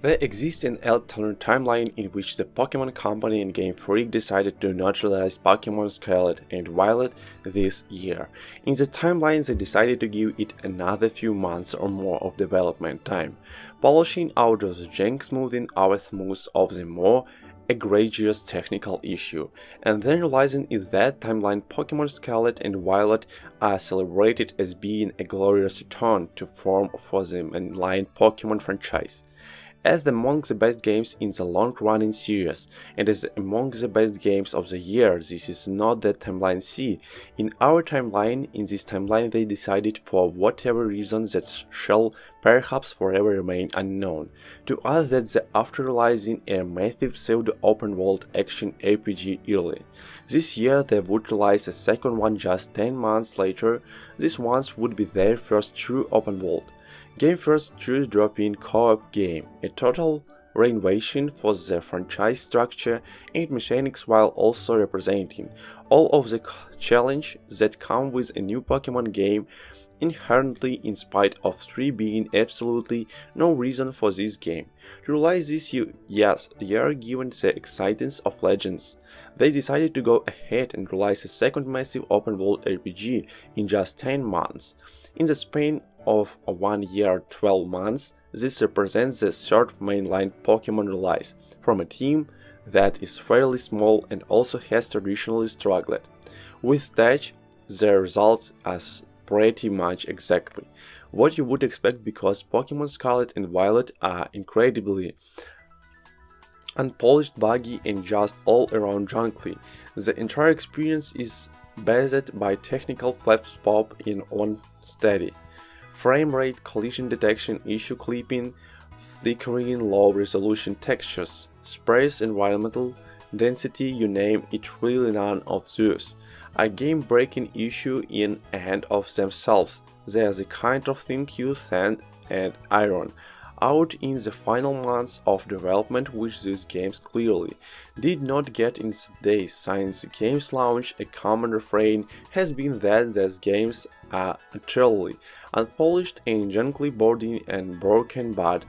There exists an alternate timeline in which the Pokemon Company and Game Freak decided to not release Pokemon Scarlet and Violet this year. In the timeline, they decided to give it another few months or more of development time, polishing out of the jank, smoothing out smooths of the more egregious technical issue, and then realizing in that timeline Pokemon Scarlet and Violet are celebrated as being a glorious return to form for the mainline Pokemon franchise. As among the best games in the long-running series, and as among the best games of the year, this is not the timeline C. In our timeline, in this timeline they decided for whatever reason that shall perhaps forever remain unknown, to us that after realizing a massive pseudo-open world action RPG early. This year they would release a second one just 10 months later. This one would be their first true open world. Game first true drop-in co-op game, a total renovation for the franchise structure and mechanics while also representing all of the challenge that come with a new Pokemon game inherently, in spite of 3 being absolutely no reason for this game. To realize this year given the excitance of Legends, they decided to go ahead and release a second massive open world RPG in just 10 months. In the span of 1 year 12 months, this represents the third mainline Pokemon release from a team that is fairly small and also has traditionally struggled. With that, the results are pretty much exactly what you would expect, because Pokemon Scarlet and Violet are incredibly unpolished, buggy, and just all around junky. The entire experience is based by technical flaps pop in on steady frame rate, collision detection, issue clipping, flickering, low resolution textures, sparse environmental density, you name it, really none of those a game-breaking issue in and of themselves. They are the kind of thing you sand and iron out in the final months of development, which these games clearly did not get in the days. Since the game's launch, a common refrain has been that these games are utterly unpolished and junkily boring and broken, but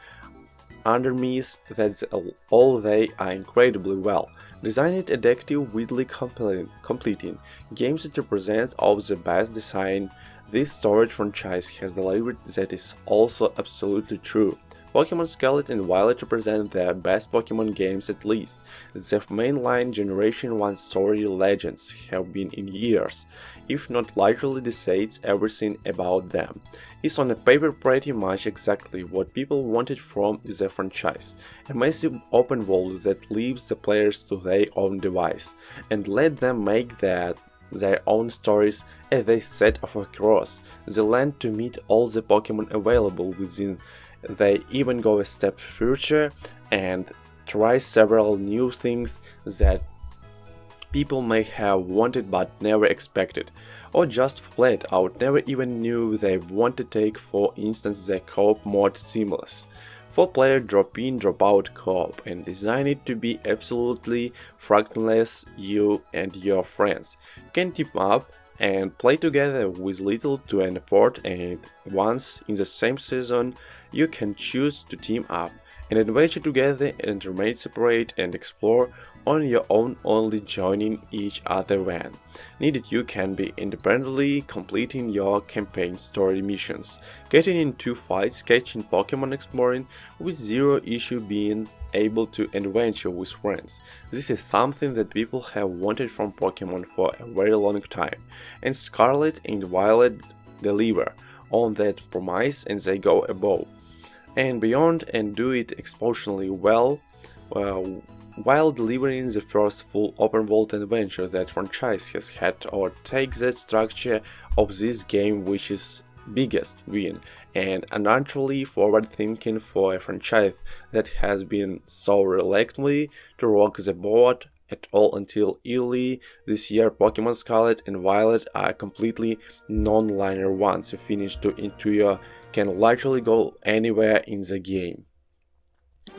underneath that all they are incredibly well designed, addictive, weirdly completing games that represent all the best design this storage franchise has delivered. That is also absolutely true. Pokemon Scarlet and Violet represent the best Pokemon games, at least the mainline Generation 1 story legends have been in years, if not literally decades. Everything about them is on paper pretty much exactly what people wanted from the franchise. A massive open world that leaves the players to their own device and let them make their own stories as they set off across the land to meet all the Pokemon available within. They even go a step further and try several new things that people may have wanted but never expected, or just flat out never even knew they want to take. For instance, the co-op mode Seamless, 4-player drop-in drop-out co-op, and design it to be absolutely frictionless. You and your friends can team up and play together with little to an effort, and once in the same season you can choose to team up and adventure together and remain separate and explore on your own, only joining each other when needed. You can be independently completing your campaign story missions, getting into fights, catching Pokemon, exploring with zero issue, being able to adventure with friends. This is something that people have wanted from Pokemon for a very long time, and Scarlet and Violet deliver on that promise, and they go above and beyond and do it exceptionally well, while delivering the first full open world adventure that franchise has had, or take the structure of this game, which is biggest win and unnaturally forward thinking for a franchise that has been so reluctantly to rock the boat at all until early this year. Pokemon Scarlet and Violet are completely non-linear. Once you finish into your can literally go anywhere in the game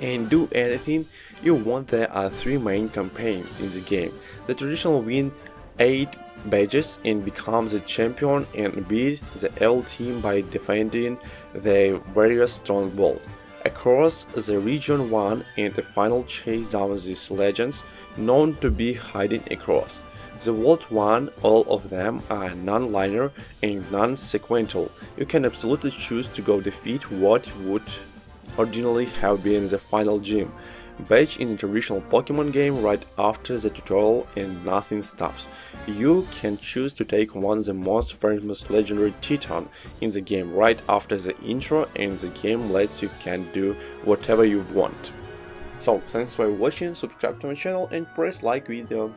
and do anything you want. There are 3 main campaigns in the game. The traditional win 8 badges and become the champion and beat the L team by defending their various strongholds. A cross the region 1 and the final chase down these legends known to be hiding across. The World 1, all of them are non-linear and non-sequential. You can absolutely choose to go defeat what would ordinarily have been the final gym badge in a traditional Pokemon game right after the tutorial, and nothing stops. You can choose to take on the most famous legendary Titan in the game right after the intro, and the game lets you can do whatever you want. So thanks for watching, subscribe to my channel and press like video.